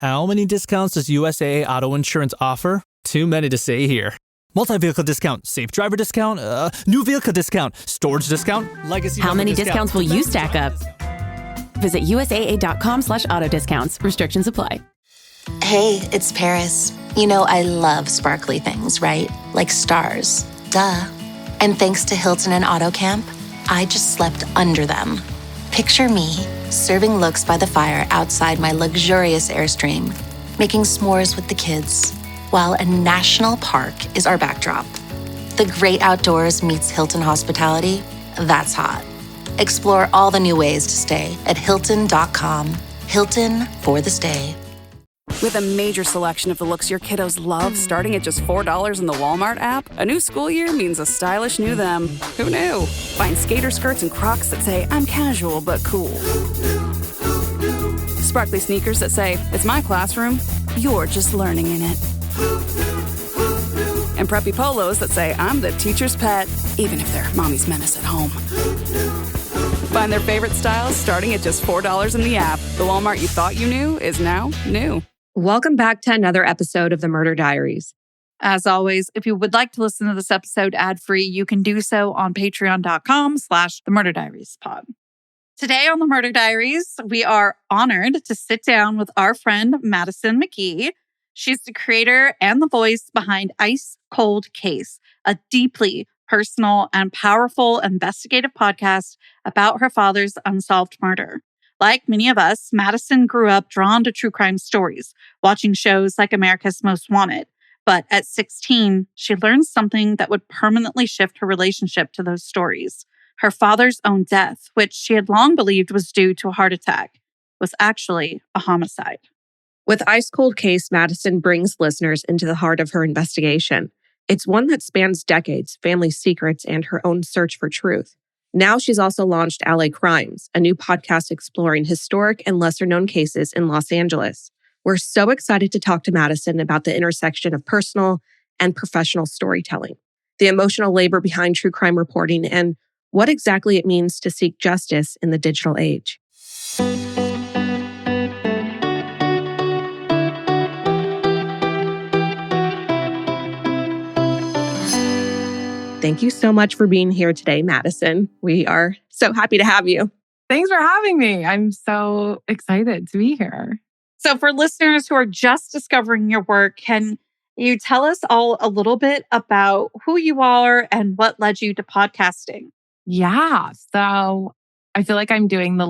How many discounts does USAA Auto Insurance offer? Too many to say here. Multi-vehicle discount, safe driver discount, new vehicle discount, storage discount, legacy. How many discounts will you stack up? Visit USAA.com/auto discounts. Restrictions apply. Hey, it's Paris. You know I love sparkly things, right? Like stars. Duh. And thanks to Hilton and Auto Camp, I just slept under them. Picture me, serving looks by the fire outside my luxurious Airstream, making s'mores with the kids, while a national park is our backdrop. The great outdoors meets Hilton hospitality. That's hot. Explore all the new ways to stay at Hilton.com. Hilton for the stay. With a major selection of the looks your kiddos love, starting at just $4 in the Walmart app, a new school year means a stylish new them. Who knew? Find skater skirts and Crocs that say, I'm casual but cool. Sparkly sneakers that say, it's my classroom, you're just learning in it. And preppy polos that say, I'm the teacher's pet, even if they're mommy's menace at home. Find their favorite styles starting at just $4 in the app. The Walmart you thought you knew is now new. Welcome back to another episode of the Murder Diaries. As always, if you would like to listen to this episode ad-free, you can do so on patreon.com/the Murder Diaries pod. Today on the Murder Diaries, we are honored to sit down with our friend Madison McGhee. She's the creator and the voice behind Ice Cold Case, a deeply personal and powerful investigative podcast about her father's unsolved murder. Like many of us, Madison grew up drawn to true crime stories, watching shows like America's Most Wanted. But at 16, she learned something that would permanently shift her relationship to those stories. Her father's own death, which she had long believed was due to a heart attack, was actually a homicide. With Ice Cold Case, Madison brings listeners into the heart of her investigation. It's one that spans decades, family secrets, and her own search for truth. Now she's also launched LA Crimes, a new podcast exploring historic and lesser-known cases in Los Angeles. We're so excited to talk to Madison about the intersection of personal and professional storytelling, the emotional labor behind true crime reporting, and what exactly it means to seek justice in the digital age. Thank you so much for being here today, Madison. We are so happy to have you. Thanks for having me. I'm so excited to be here. So for listeners who are just discovering your work, can you tell us all a little bit about who you are and what led you to podcasting? Yeah. So I feel like I'm doing the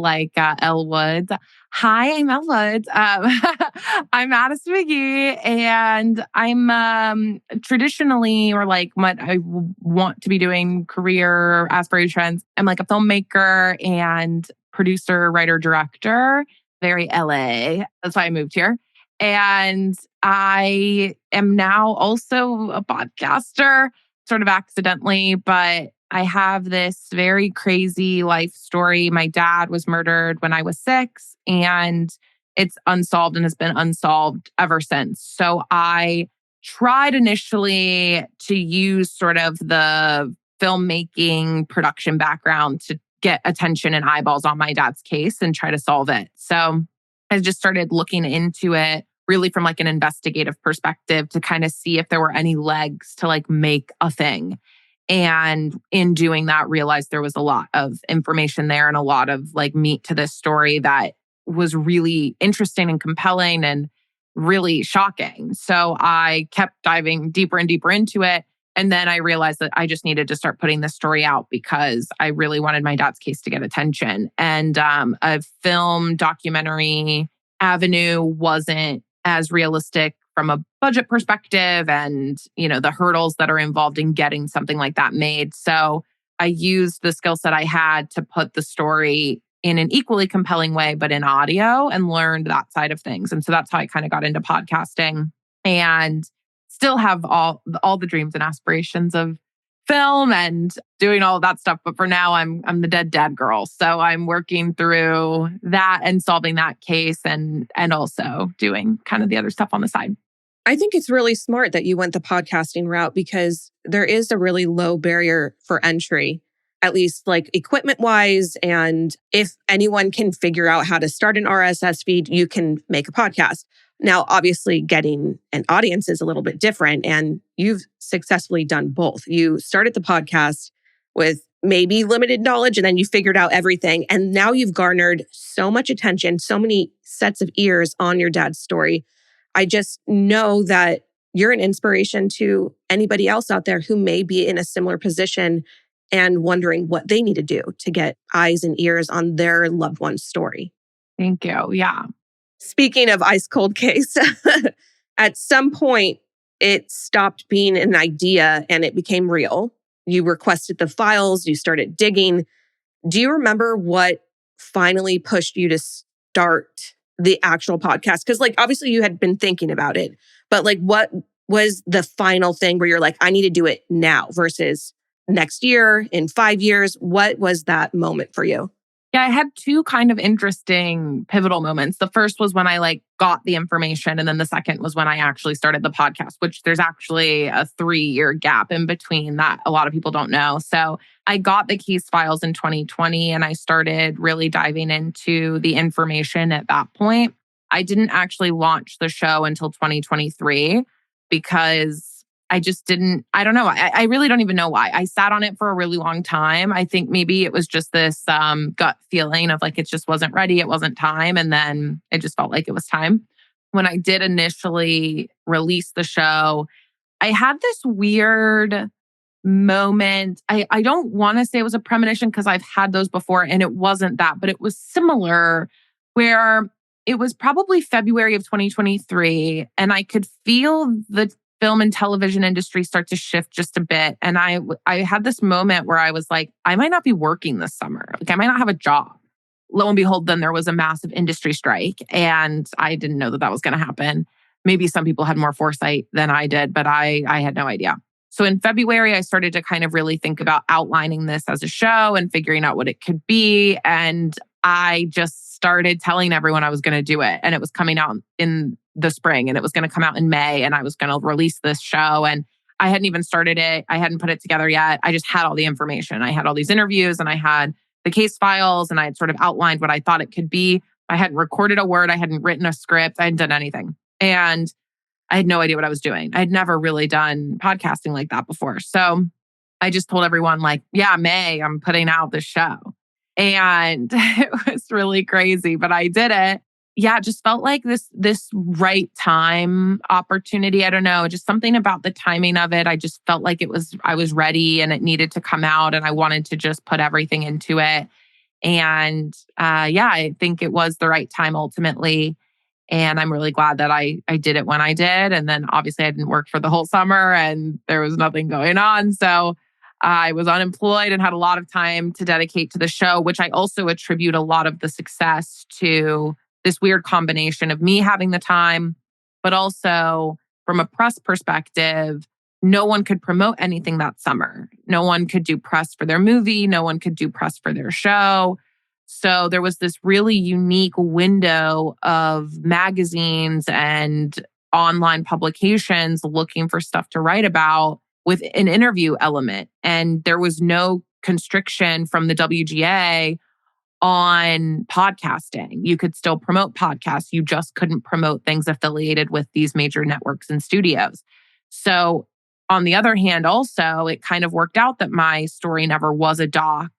Elle Woods. Hi, I'm Elle Woods. I'm Madison McGhee, and I'm traditionally, or like what I want to be doing, career aspirations. I'm like a filmmaker and producer, writer, director. Very LA. That's why I moved here. And I am now also a podcaster, sort of accidentally, but I have this very crazy life story. My dad was murdered when I was 6, and it's unsolved and has been unsolved ever since. So I tried initially to use sort of the filmmaking production background to get attention and eyeballs on my dad's case and try to solve it. So I just started looking into it really from like an investigative perspective to kind of see if there were any legs to like make a thing. And in doing that, realized there was a lot of information there and a lot of like meat to this story that was really interesting and compelling and really shocking. So I kept diving deeper and deeper into it. And then I realized that I just needed to start putting this story out because I really wanted my dad's case to get attention. And a film documentary avenue wasn't as realistic from a budget perspective and, you know, the hurdles that are involved in getting something like that made. So I used the skill set I had to put the story in an equally compelling way, but in audio, and learned that side of things. And so that's how I kind of got into podcasting, and still have all the dreams and aspirations of film and doing all of that stuff. But for now, I'm the dead dad girl. So I'm working through that and solving that case, and also doing kind of the other stuff on the side. I think it's really smart that you went the podcasting route because there is a really low barrier for entry, at least like equipment wise. And if anyone can figure out how to start an RSS feed, you can make a podcast. Now, obviously, getting an audience is a little bit different, and you've successfully done both. You started the podcast with maybe limited knowledge, and then you figured out everything. And now you've garnered so much attention, so many sets of ears on your dad's story. I just know that you're an inspiration to anybody else out there who may be in a similar position and wondering what they need to do to get eyes and ears on their loved one's story. Thank you. Yeah. Speaking of ice cold case, at some point, it stopped being an idea and it became real. You requested the files, you started digging. Do you remember what finally pushed you to start the actual podcast? Because obviously you had been thinking about it, but what was the final thing where you're like, I need to do it now versus next year, in 5 years? What was that moment for you? Yeah, I had two kind of interesting pivotal moments. The first was when I got the information. And then the second was when I actually started the podcast, which there's actually a 3-year gap in between that a lot of people don't know. So I got the case files in 2020 and I started really diving into the information at that point. I didn't actually launch the show until 2023 because I just didn't, I don't know. I really don't even know why. I sat on it for a really long time. I think maybe it was just this gut feeling of it just wasn't ready. It wasn't time. And then it just felt like it was time. When I did initially release the show, I had this weird moment. I don't want to say it was a premonition because I've had those before and it wasn't that, but it was similar where it was probably February of 2023 and I could feel the film and television industry start to shift just a bit. And I had this moment where I was like, I might not be working this summer. I might not have a job. Lo and behold, then there was a massive industry strike. And I didn't know that was going to happen. Maybe some people had more foresight than I did, but I had no idea. So in February, I started to kind of really think about outlining this as a show and figuring out what it could be. And I just started telling everyone I was going to do it. And it was coming out in the spring and it was going to come out in May and I was going to release this show. And I hadn't even started it. I hadn't put it together yet. I just had all the information. I had all these interviews and I had the case files and I had sort of outlined what I thought it could be. I hadn't recorded a word. I hadn't written a script. I hadn't done anything. And I had no idea what I was doing. I'd never really done podcasting like that before. So I just told everyone yeah, May, I'm putting out this show. And it was really crazy, but I did it. Yeah, it just felt like this right time opportunity. I don't know, just something about the timing of it. I just felt like I was ready and it needed to come out and I wanted to just put everything into it. And I think it was the right time ultimately. And I'm really glad that I did it when I did. And then obviously I didn't work for the whole summer and there was nothing going on. So I was unemployed and had a lot of time to dedicate to the show, which I also attribute a lot of the success to this weird combination of me having the time, but also from a press perspective, no one could promote anything that summer. No one could do press for their movie. No one could do press for their show. So there was this really unique window of magazines and online publications looking for stuff to write about with an interview element. And there was no constriction from the WGA on podcasting. You could still promote podcasts. You just couldn't promote things affiliated with these major networks and studios. So on the other hand, also, it kind of worked out that my story never was a doc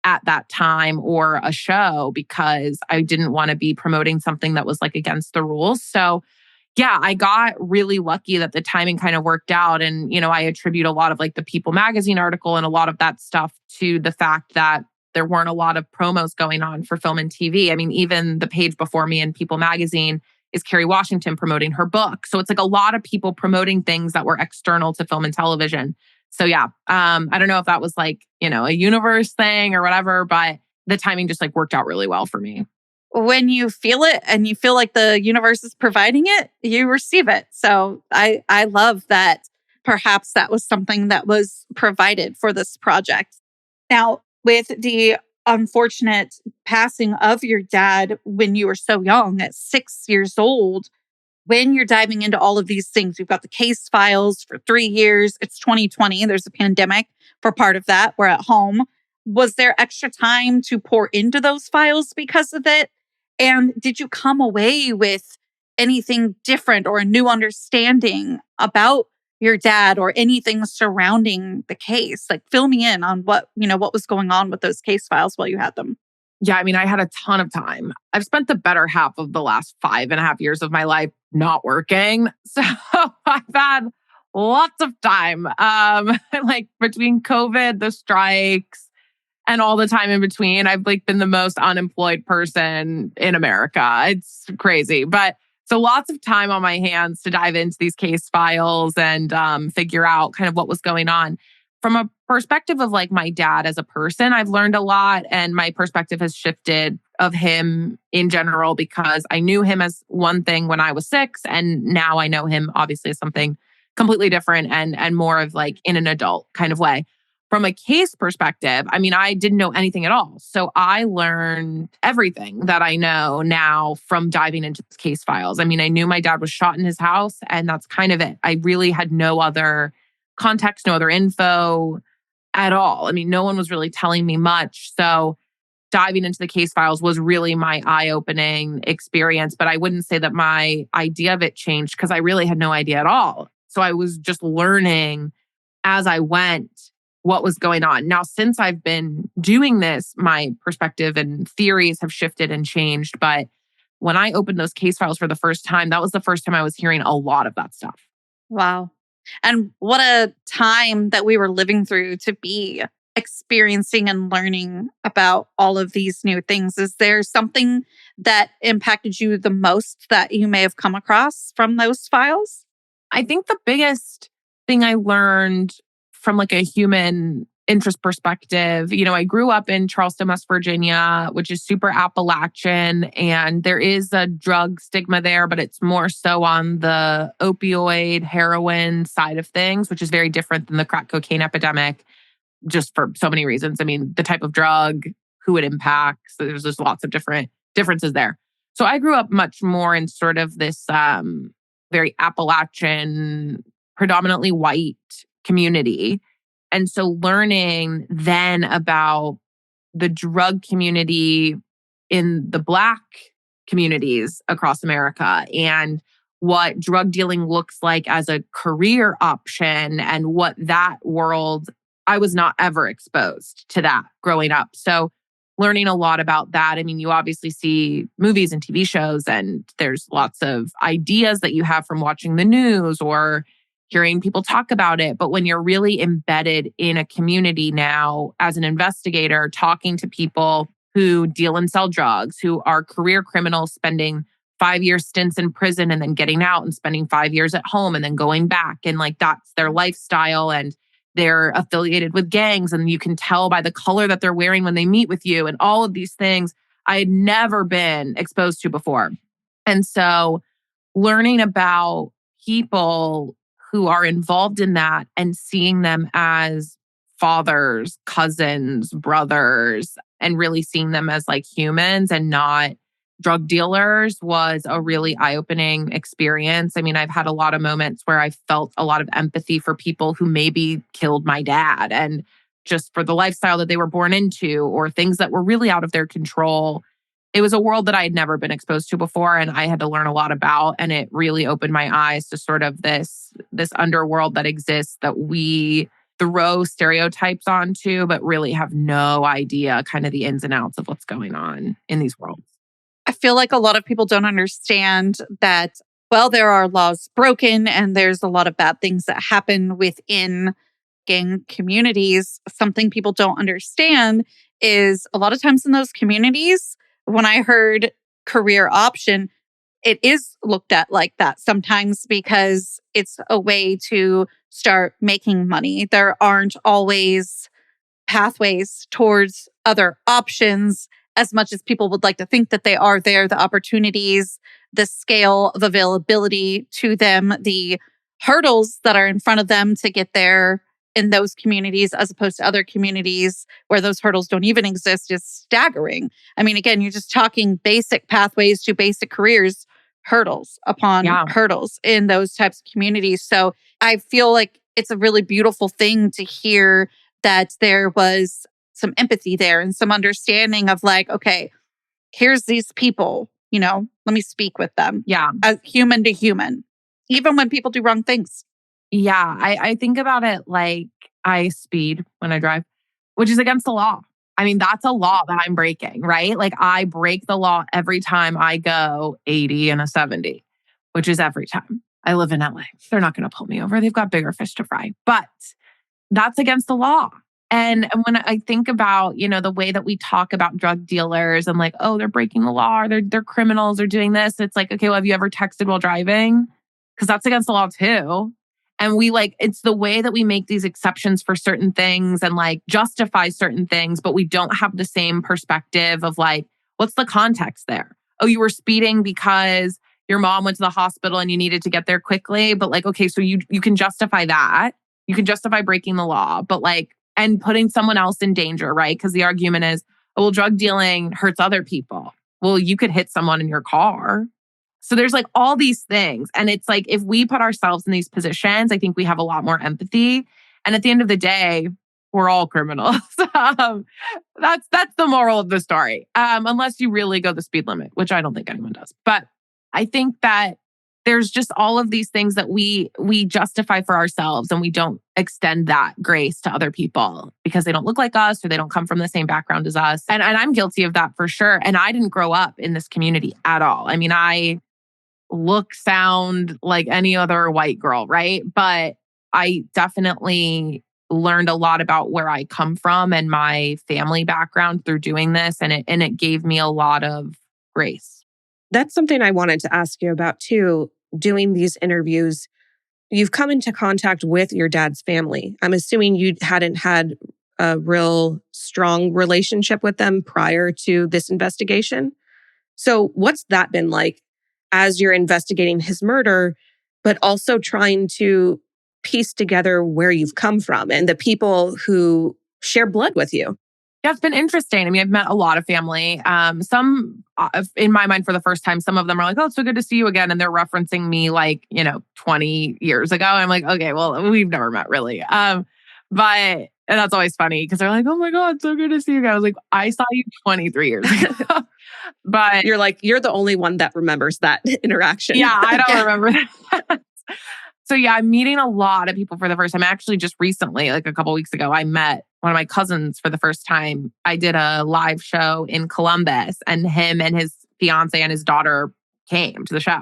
at that time or a show because I didn't want to be promoting something that was against the rules. So yeah, I got really lucky that the timing kind of worked out. And, I attribute a lot of the People magazine article and a lot of that stuff to the fact that there weren't a lot of promos going on for film and TV. I mean, even the page before me in People magazine is Kerry Washington promoting her book. So it's a lot of people promoting things that were external to film and television. So yeah, I don't know if that was a universe thing or whatever, but the timing just worked out really well for me. When you feel it and you feel like the universe is providing it, you receive it. So I love that perhaps that was something that was provided for this project. Now, with the unfortunate passing of your dad when you were so young, at 6 years old, when you're diving into all of these things, we've got the case files for 3 years. It's 2020. There's a pandemic for part of that. We're at home. Was there extra time to pour into those files because of it? And did you come away with anything different or a new understanding about your dad or anything surrounding the case? Like, fill me in on what was going on with those case files while you had them. Yeah, I mean, I had a ton of time. I've spent the better half of the last 5.5 years of my life not working. So I've had lots of time. Like between COVID, the strikes, and all the time in between, I've been the most unemployed person in America. It's crazy. But so lots of time on my hands to dive into these case files and figure out kind of what was going on. From a perspective of my dad as a person, I've learned a lot, and my perspective has shifted of him in general because I knew him as one thing when I was 6, and now I know him obviously as something completely different and more of in an adult kind of way. From a case perspective, I mean, I didn't know anything at all. So I learned everything that I know now from diving into the case files. I mean, I knew my dad was shot in his house, and that's kind of it. I really had no other context, no other info at all. I mean, no one was really telling me much. So diving into the case files was really my eye-opening experience. But I wouldn't say that my idea of it changed because I really had no idea at all. So I was just learning as I went what was going on. Now, since I've been doing this, my perspective and theories have shifted and changed. But when I opened those case files for the first time, that was the first time I was hearing a lot of that stuff. Wow. And what a time that we were living through to be experiencing and learning about all of these new things. Is there something that impacted you the most that you may have come across from those files? I think the biggest thing I learned from a human interest perspective, I grew up in Charleston, West Virginia, which is super Appalachian, and there is a drug stigma there, but it's more so on the opioid, heroin side of things, which is very different than the crack cocaine epidemic, just for so many reasons. I mean, the type of drug, who it impacts, there's just lots of different differences there. So I grew up much more in sort of this very Appalachian, predominantly white community. And so learning then about the drug community in the Black communities across America and what drug dealing looks like as a career option and what that world, I was not ever exposed to that growing up. So learning a lot about that. I mean, you obviously see movies and TV shows, and there's lots of ideas that you have from watching the news or hearing people talk about it. But when you're really embedded in a community now as an investigator, talking to people who deal and sell drugs, who are career criminals, spending 5-year stints in prison and then getting out and spending 5 years at home and then going back. And that's their lifestyle, and they're affiliated with gangs. And you can tell by the color that they're wearing when they meet with you and all of these things I had never been exposed to before. And so learning about people who are involved in that and seeing them as fathers, cousins, brothers, and really seeing them as humans and not drug dealers was a really eye-opening experience. I mean, I've had a lot of moments where I felt a lot of empathy for people who maybe killed my dad and just for the lifestyle that they were born into or things that were really out of their control. It was a world that I had never been exposed to before, and I had to learn a lot about, and it really opened my eyes to sort of this underworld that exists that we throw stereotypes onto, but really have no idea kind of the ins and outs of what's going on in these worlds. I feel like a lot of people don't understand that, well, there are laws broken and there's a lot of bad things that happen within gang communities. Something people don't understand is a lot of times in those communities, when I heard career option, it is looked at like that sometimes because it's a way to start making money. There aren't always pathways towards other options as much as people would like to think that they are there. The opportunities, the scale of availability to them, the hurdles that are in front of them to get there in those communities as opposed to other communities where those hurdles don't even exist is staggering. I mean, again, you're just talking basic pathways to basic careers, hurdles upon hurdles in those types of communities. So I feel like it's a really beautiful thing to hear that there was some empathy there and some understanding of like, okay, here's these people, let me speak with them. Yeah. As human to human, even when people do wrong things. Yeah. I think about it like I speed when I drive, which is against the law. I mean, that's a law that I'm breaking, right? Like I break the law every time I go 80 and a 70, which is every time. I live in LA. They're not going to pull me over. They've got bigger fish to fry. But that's against the law. And when I think about, the way that we talk about drug dealers and like, oh, they're breaking the law, or they're criminals, or doing this. It's like, okay, well, have you ever texted while driving? Because that's against the law too. And it's the way that we make these exceptions for certain things and like justify certain things, but we don't have the same perspective of like, what's the context there? Oh, you were speeding because your mom went to the hospital and you needed to get there quickly. But like, okay, so you can justify that. You can justify breaking the law, but like, and putting someone else in danger, right? Because the argument is, oh, well, drug dealing hurts other people. Well, you could hit someone in your car. So there's like all these things. And it's like, if we put ourselves in these positions, I think we have a lot more empathy. And at the end of the day, we're all criminals. That's the moral of the story. Unless you really go the speed limit, which I don't think anyone does. But I think that there's just all of these things that we justify for ourselves, and we don't extend that grace to other people because they don't look like us or they don't come from the same background as us. And I'm guilty of that for sure. And I didn't grow up in this community at all. I mean, I sound like any other white girl, right? But I definitely learned a lot about where I come from and my family background through doing this. And it gave me a lot of grace. That's something I wanted to ask you about too. Doing these interviews, you've come into contact with your dad's family. I'm assuming you hadn't had a real strong relationship with them prior to this investigation. So what's that been like as you're investigating his murder, but also trying to piece together where you've come from and the people who share blood with you? Yeah, it's been interesting. I mean, I've met a lot of family. Some, in my mind, for the first time, some of them are like, oh, it's so good to see you again. And they're referencing me like, 20 years ago. I'm like, okay, well, we've never met really. And that's always funny because they're like, oh my God, so good to see you again. I was like, I saw you 23 years ago. But you're like, you're the only one that remembers that interaction. Yeah, I don't remember that. So yeah, I'm meeting a lot of people for the first time. Actually, just recently, like a couple of weeks ago, I met one of my cousins for the first time. I did a live show in Columbus, and him and his fiance and his daughter came to the show.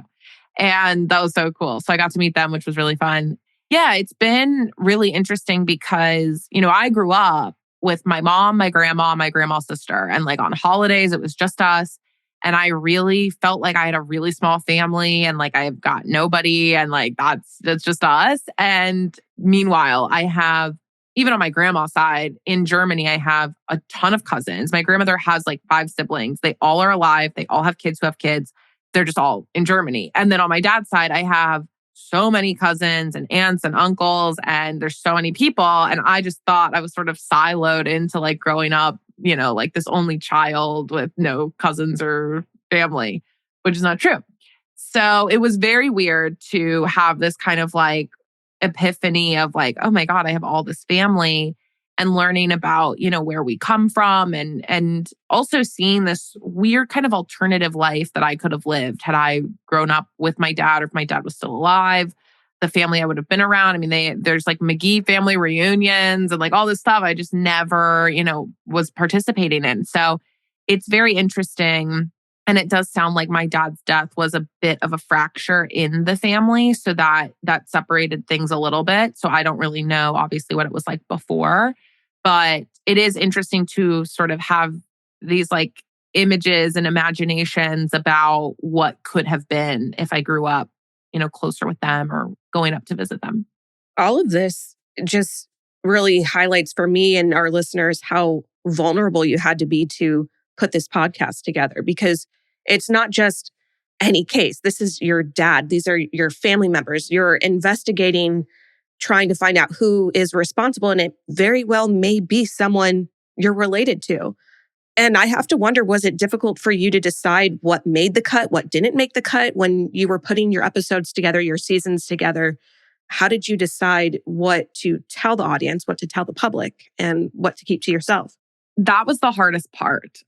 And that was so cool. So I got to meet them, which was really fun. Yeah, it's been really interesting because, I grew up with my mom, my grandma's sister. And like on holidays, it was just us. And I really felt like I had a really small family and like I've got nobody and like that's just us. And meanwhile, I have, even on my grandma's side in Germany, I have a ton of cousins. My grandmother has like 5 siblings. They all are alive. They all have kids who have kids. They're just all in Germany. And then on my dad's side, I have so many cousins and aunts and uncles, and there's so many people. And I just thought I was sort of siloed into like growing up, like this only child with no cousins or family, which is not true. So it was very weird to have this kind of like epiphany of like, oh my God, I have all this family, and learning about, where we come from, and also seeing this weird kind of alternative life that I could have lived had I grown up with my dad, or if my dad was still alive, the family I would have been around. I mean, there's like McGhee family reunions and like all this stuff I just never, was participating in. So it's very interesting. And it does sound like my dad's death was a bit of a fracture in the family. So that separated things a little bit. So I don't really know, obviously, what it was like before. But it is interesting to sort of have these like images and imaginations about what could have been if I grew up, closer with them or going up to visit them. All of this just really highlights for me and our listeners how vulnerable you had to be to put this podcast together, because it's not just any case. This is your dad. These are your family members. You're investigating, trying to find out who is responsible. And it very well may be someone you're related to. And I have to wonder, was it difficult for you to decide what made the cut, what didn't make the cut when you were putting your episodes together, your seasons together? How did you decide what to tell the audience, what to tell the public, and what to keep to yourself? That was the hardest part.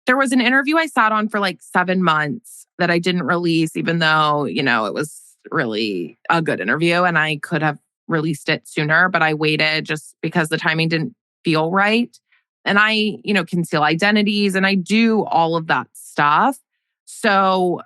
There was an interview I sat on for like 7 months that I didn't release, even though, it was really a good interview and I could have released it sooner, but I waited just because the timing didn't feel right. And I, conceal identities and I do all of that stuff. So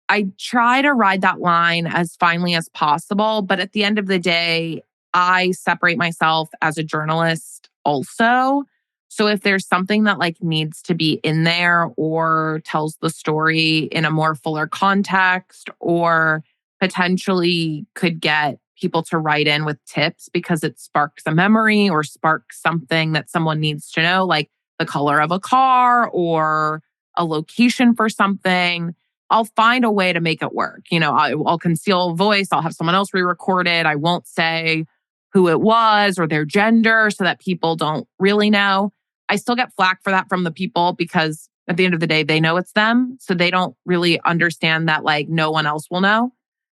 I try to ride that line as finely as possible. But at the end of the day, I separate myself as a journalist also. So if there's something that like needs to be in there or tells the story in a more fuller context or potentially could get people to write in with tips because it sparks a memory or sparks something that someone needs to know, like the color of a car or a location for something, I'll find a way to make it work. I'll conceal voice. I'll have someone else re-record it. I won't say who it was or their gender so that people don't really know. I still get flack for that from the people because at the end of the day, they know it's them. So they don't really understand that like no one else will know.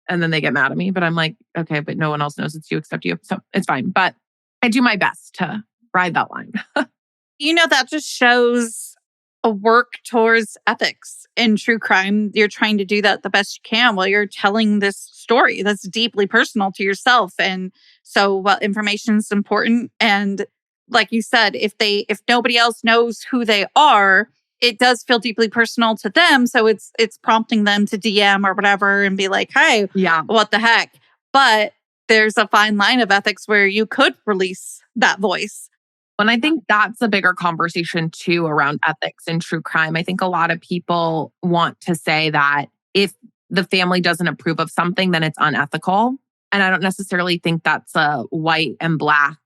And then they get mad at me. But I'm like, okay, but no one else knows it's you except you. So it's fine. But I do my best to ride that line. That just shows a work towards ethics in true crime. You're trying to do that the best you can while you're telling this story that's deeply personal to yourself. And so information is important. And like you said, if nobody else knows who they are, it does feel deeply personal to them. So it's prompting them to DM or whatever and be like, hey, what the heck? But there's a fine line of ethics where you could release that voice. And I think that's a bigger conversation too around ethics in true crime. I think a lot of people want to say that if the family doesn't approve of something, then it's unethical. And I don't necessarily think that's a white and black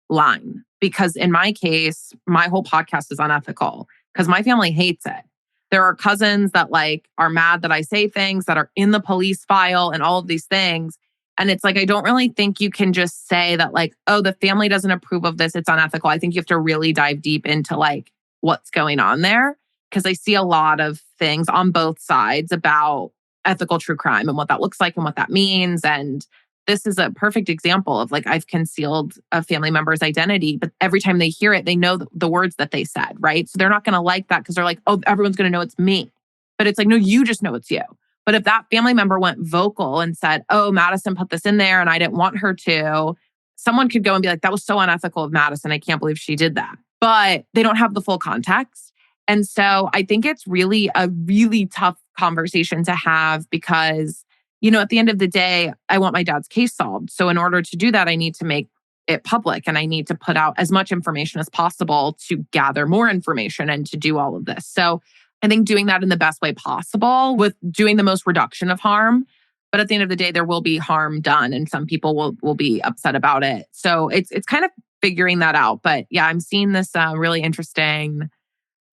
line. Because in my case, my whole podcast is unethical because my family hates it. There are cousins that like are mad that I say things that are in the police file and all of these things. And it's like, I don't really think you can just say that like, oh, the family doesn't approve of this, it's unethical. I think you have to really dive deep into like what's going on there. Because I see a lot of things on both sides about ethical true crime and what that looks like and what that means. And this is a perfect example of like, I've concealed a family member's identity, but every time they hear it, they know the words that they said, right? So they're not going to like that because they're like, oh, everyone's going to know it's me. But it's like, no, you just know it's you. But if that family member went vocal and said, oh, Madison put this in there and I didn't want her to, someone could go and be like, that was so unethical of Madison. I can't believe she did that. But they don't have the full context. And so I think it's really a really tough conversation to have because, at the end of the day, I want my dad's case solved. So in order to do that, I need to make it public and I need to put out as much information as possible to gather more information and to do all of this. So I think doing that in the best way possible with doing the most reduction of harm. But at the end of the day, there will be harm done and some people will be upset about it. So it's kind of figuring that out. But yeah, I'm seeing this really interesting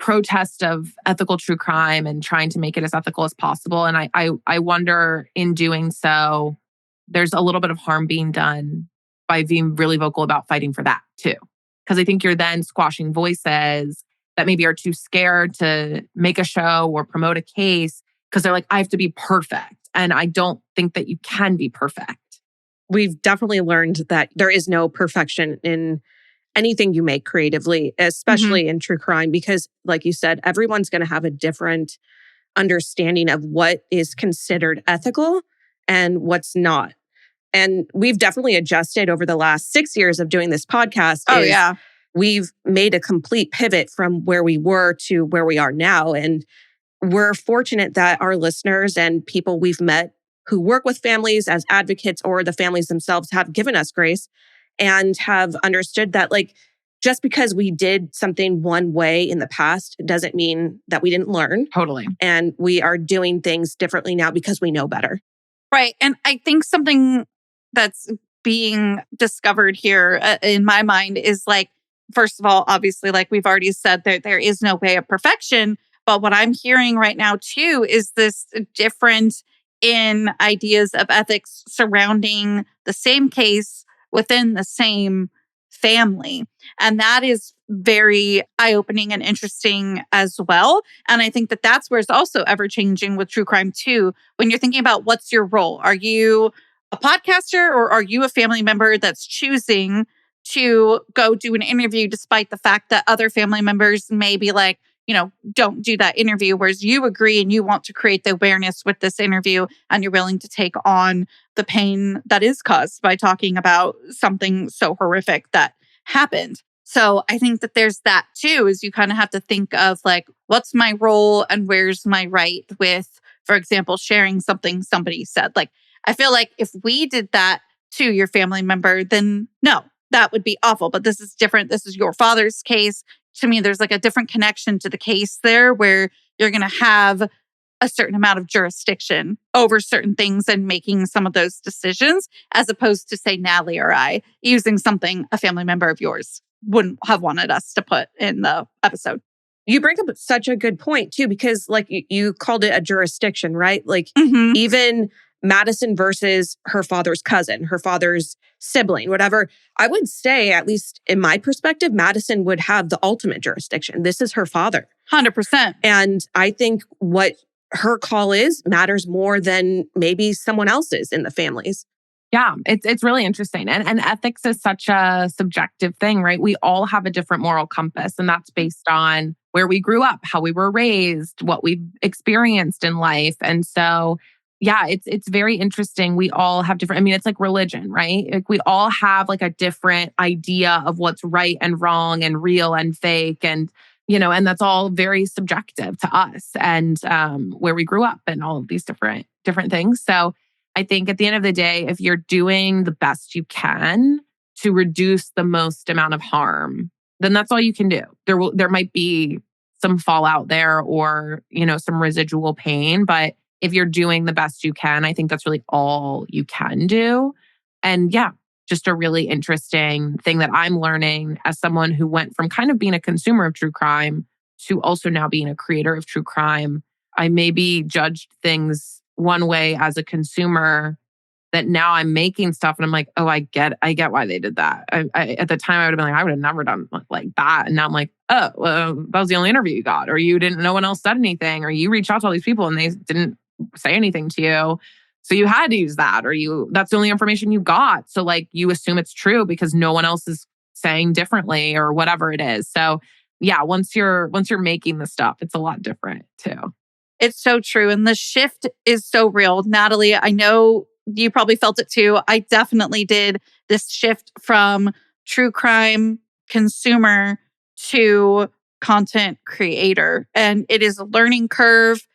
protest of ethical true crime and trying to make it as ethical as possible. And I wonder in doing so, there's a little bit of harm being done by being really vocal about fighting for that too. Because I think you're then squashing voices that maybe are too scared to make a show or promote a case because they're like, I have to be perfect. And I don't think that you can be perfect. We've definitely learned that there is no perfection in anything you make creatively, especially in true crime, because like you said, everyone's going to have a different understanding of what is considered ethical and what's not. And we've definitely adjusted over the last 6 years of doing this podcast. Oh, yeah. We've made a complete pivot from where we were to where we are now. And we're fortunate that our listeners and people we've met who work with families as advocates or the families themselves have given us grace and have understood that like, just because we did something one way in the past doesn't mean that we didn't learn. Totally. And we are doing things differently now because we know better. Right. And I think something that's being discovered here in my mind is like, first of all, obviously, like we've already said, there is no way of perfection. But what I'm hearing right now, too, is this difference in ideas of ethics surrounding the same case within the same family. And that is very eye-opening and interesting as well. And I think that that's where it's also ever-changing with true crime, too. When you're thinking about what's your role, are you a podcaster or are you a family member that's choosing to go do an interview despite the fact that other family members may be like, don't do that interview, whereas you agree and you want to create the awareness with this interview and you're willing to take on the pain that is caused by talking about something so horrific that happened. So I think that there's that too, is you kind of have to think of like, what's my role and where's my right with, for example, sharing something somebody said. Like, I feel like if we did that to your family member, then no, that would be awful. But this is different. This is your father's case. To me, there's like a different connection to the case there where you're going to have a certain amount of jurisdiction over certain things and making some of those decisions, as opposed to, say, Natalie or I using something a family member of yours wouldn't have wanted us to put in the episode. You bring up such a good point too, because like you called it a jurisdiction, right? Like even Madison versus her father's cousin, her father's sibling, whatever. I would say, at least in my perspective, Madison would have the ultimate jurisdiction. This is her father. 100%. And I think what her call is matters more than maybe someone else's in the families. Yeah, it's really interesting. And ethics is such a subjective thing, right? We all have a different moral compass, and that's based on where we grew up, how we were raised, what we've experienced in life. And so, yeah, it's very interesting. We all have different, it's like religion, right? Like we all have like a different idea of what's right and wrong and real and fake. And, and that's all very subjective to us and where we grew up and all of these different things. So I think at the end of the day, if you're doing the best you can to reduce the most amount of harm, then that's all you can do. There might be some fallout there or, some residual pain, but if you're doing the best you can, I think that's really all you can do. And yeah, just a really interesting thing that I'm learning as someone who went from kind of being a consumer of true crime to also now being a creator of true crime. I maybe judged things one way as a consumer that now I'm making stuff and I'm like, oh, I get why they did that. I at the time I would have been like, I would have never done like that. And now I'm like, oh, well, that was the only interview you got, or no one else said anything, or you reached out to all these people and they didn't say anything to you. So you had to use that, or that's the only information you got. So like you assume it's true because no one else is saying differently or whatever it is. So yeah, once you're making the stuff, it's a lot different too. It's so true. And the shift is so real. Natalie, I know you probably felt it too. I definitely did, this shift from true crime consumer to content creator. And it is a learning curve.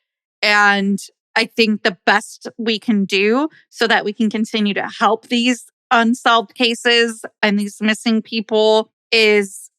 And I think the best we can do so that we can continue to help these unsolved cases and these missing people is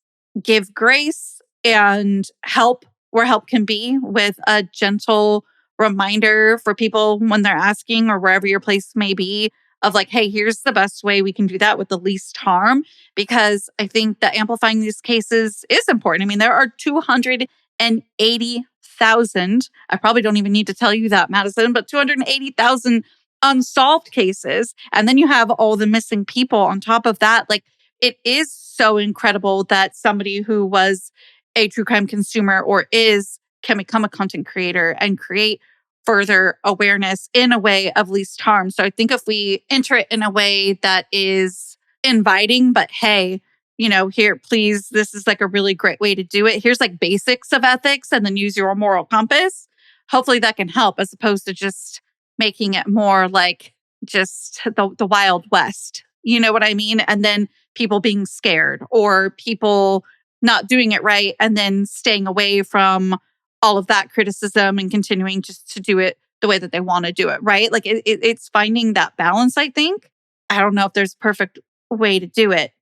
give grace and help where help can be, with a gentle reminder for people when they're asking or wherever your place may be of like, hey, here's the best way we can do that with the least harm. Because I think that amplifying these cases is important. There are 280,000, I probably don't even need to tell you that, Madison, but 280,000 unsolved cases. And then you have all the missing people on top of that. Like, it is so incredible that somebody who was a true crime consumer can become a content creator and create further awareness in a way of least harm. So I think if we enter it in a way that is inviting, but hey, here, please, this is like a really great way to do it. Here's like basics of ethics, and then use your moral compass. Hopefully that can help, as opposed to just making it more like just the Wild West. You know what I mean? And then people being scared, or people not doing it right and then staying away from all of that criticism and continuing just to do it the way that they want to do it, right? Like it's finding that balance, I think. I don't know if there's a perfect way to do it.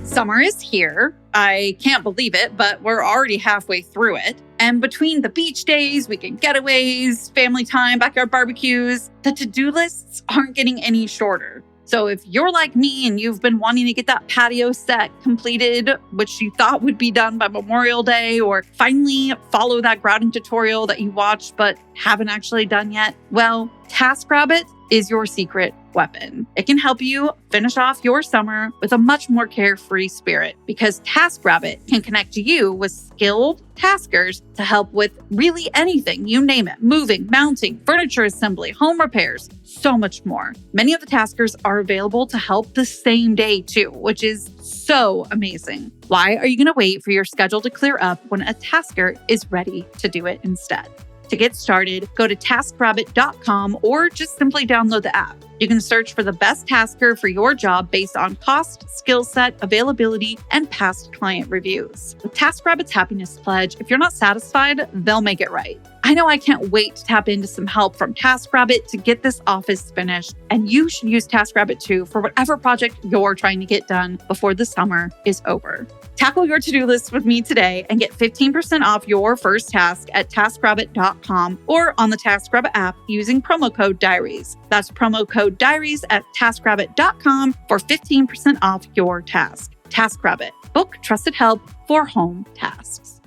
Summer is here. I can't believe it, but we're already halfway through it. And between the beach days, weekend getaways, family time, backyard barbecues, the to-do lists aren't getting any shorter. So if you're like me and you've been wanting to get that patio set completed, which you thought would be done by Memorial Day, or finally follow that grouting tutorial that you watched but haven't actually done yet, well, TaskRabbit is your secret weapon. It can help you finish off your summer with a much more carefree spirit because TaskRabbit can connect you with skilled taskers to help with really anything, you name it, moving, mounting, furniture assembly, home repairs, so much more. Many of the taskers are available to help the same day too, which is so amazing. Why are you going to wait for your schedule to clear up when a tasker is ready to do it instead? To get started, go to taskrabbit.com or just simply download the app. You can search for the best tasker for your job based on cost, skill set, availability, and past client reviews. With TaskRabbit's Happiness Pledge, if you're not satisfied, they'll make it right. I know I can't wait to tap into some help from TaskRabbit to get this office finished, and you should use TaskRabbit too for whatever project you're trying to get done before the summer is over. Tackle your to-do list with me today and get 15% off your first task at taskrabbit.com or on the TaskRabbit app using promo code DIARIES. That's promo code DIARIES at taskrabbit.com for 15% off your task. TaskRabbit. Book trusted help for home tasks.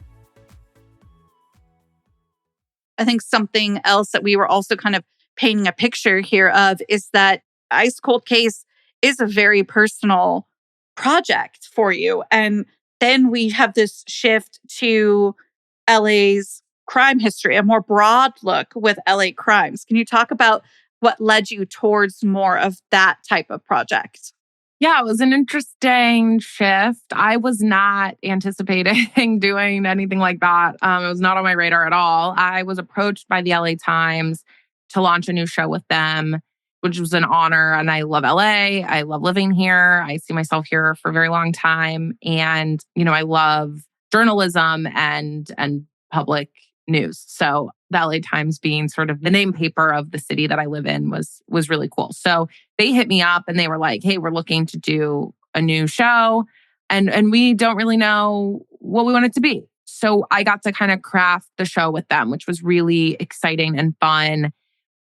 I think something else that we were also kind of painting a picture here of is that Ice Cold Case is a very personal project for you. And then we have this shift to LA's crime history, a more broad look with LA crimes. Can you talk about what led you towards more of that type of project? Yeah, it was an interesting shift. I was not anticipating doing anything like that. It was not on my radar at all. I was approached by the LA Times to launch a new show with them, which was an honor. And I love LA. I love living here. I see myself here for a very long time. And, I love journalism and public news. So the LA Times being sort of the name paper of the city that I live in was really cool. So they hit me up and they were like, hey, we're looking to do a new show. And we don't really know what we want it to be. So I got to kind of craft the show with them, which was really exciting and fun.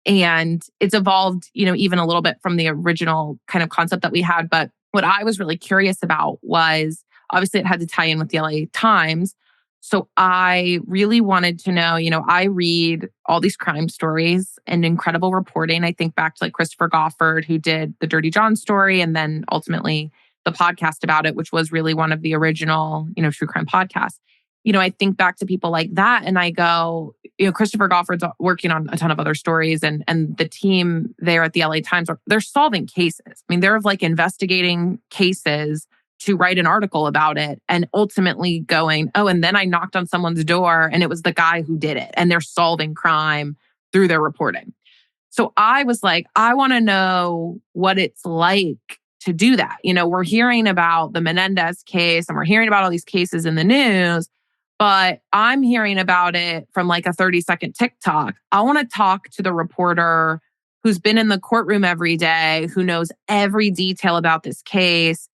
And it's evolved, even a little bit from the original kind of concept that we had. But what I was really curious about was, obviously it had to tie in with the LA Times. So I really wanted to know, I read all these crime stories and incredible reporting. I think back to like Christopher Goffard, who did the Dirty John story, and then ultimately the podcast about it, which was really one of the original, true crime podcasts. I think back to people like that and I go, Christopher Goffard's working on a ton of other stories and the team there at the LA Times, they're solving cases. I mean, they're like investigating cases to write an article about it and ultimately going, oh, and then I knocked on someone's door and it was the guy who did it and they're solving crime through their reporting. So I was like, I want to know what it's like to do that. We're hearing about the Menendez case and we're hearing about all these cases in the news, but I'm hearing about it from like a 30-second TikTok. I want to talk to the reporter who's been in the courtroom every day, who knows every detail about this case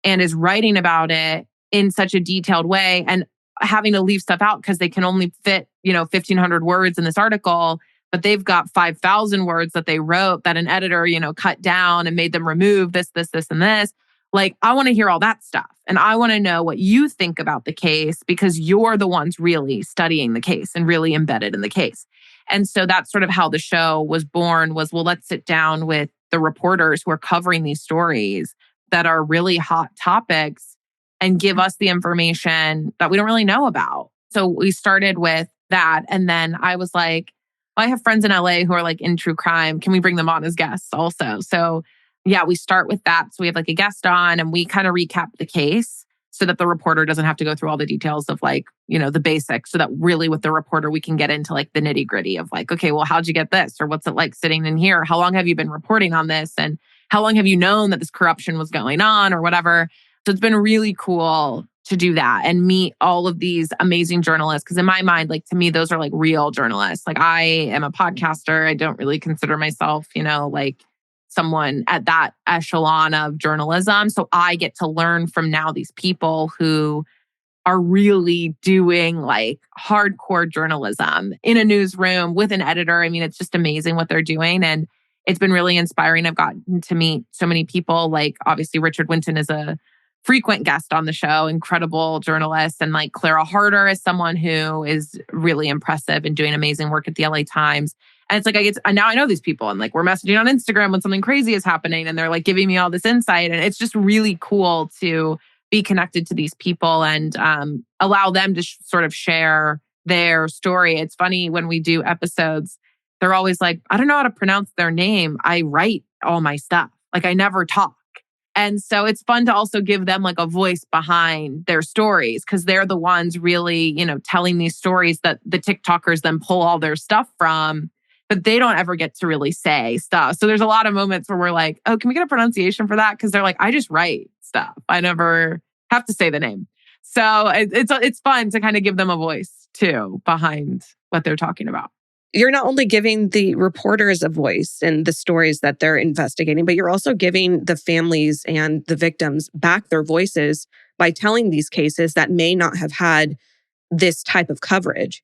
and is writing about it in such a detailed way and having to leave stuff out because they can only fit, 1,500 words in this article, but they've got 5,000 words that they wrote that an editor, cut down and made them remove this, and this. Like, I want to hear all that stuff. And I want to know what you think about the case because you're the ones really studying the case and really embedded in the case. And so that's sort of how the show was born was, well, let's sit down with the reporters who are covering these stories that are really hot topics and give us the information that we don't really know about. So we started with that. And then I was like, I have friends in LA who are like in true crime. Can we bring them on as guests also? So yeah, we start with that. So we have like a guest on and we kind of recap the case so that the reporter doesn't have to go through all the details of like, the basics. So that really with the reporter, we can get into like the nitty gritty of like, okay, well, how'd you get this? Or what's it like sitting in here? How long have you been reporting on this? And how long have you known that this corruption was going on or whatever? So it's been really cool to do that and meet all of these amazing journalists. Because in my mind, like to me, those are like real journalists. Like I am a podcaster. I don't really consider myself, like someone at that echelon of journalism. So I get to learn from now these people who are really doing like hardcore journalism in a newsroom with an editor. I mean, it's just amazing what they're doing. And it's been really inspiring. I've gotten to meet so many people. Like obviously Richard Winton is a frequent guest on the show, incredible journalist. And like Clara Harder is someone who is really impressive and doing amazing work at the LA Times. And it's like, now I know these people, and like we're messaging on Instagram when something crazy is happening, and they're like giving me all this insight. And it's just really cool to be connected to these people and allow them to sort of share their story. It's funny when we do episodes, they're always like, I don't know how to pronounce their name. I write all my stuff. Like I never talk. And so it's fun to also give them like a voice behind their stories, because they're the ones really, telling these stories that the TikTokers then pull all their stuff from, but they don't ever get to really say stuff. So there's a lot of moments where we're like, oh, can we get a pronunciation for that? Because they're like, I just write stuff. I never have to say the name. So it's fun to kind of give them a voice too behind what they're talking about. You're not only giving the reporters a voice in the stories that they're investigating, but you're also giving the families and the victims back their voices by telling these cases that may not have had this type of coverage.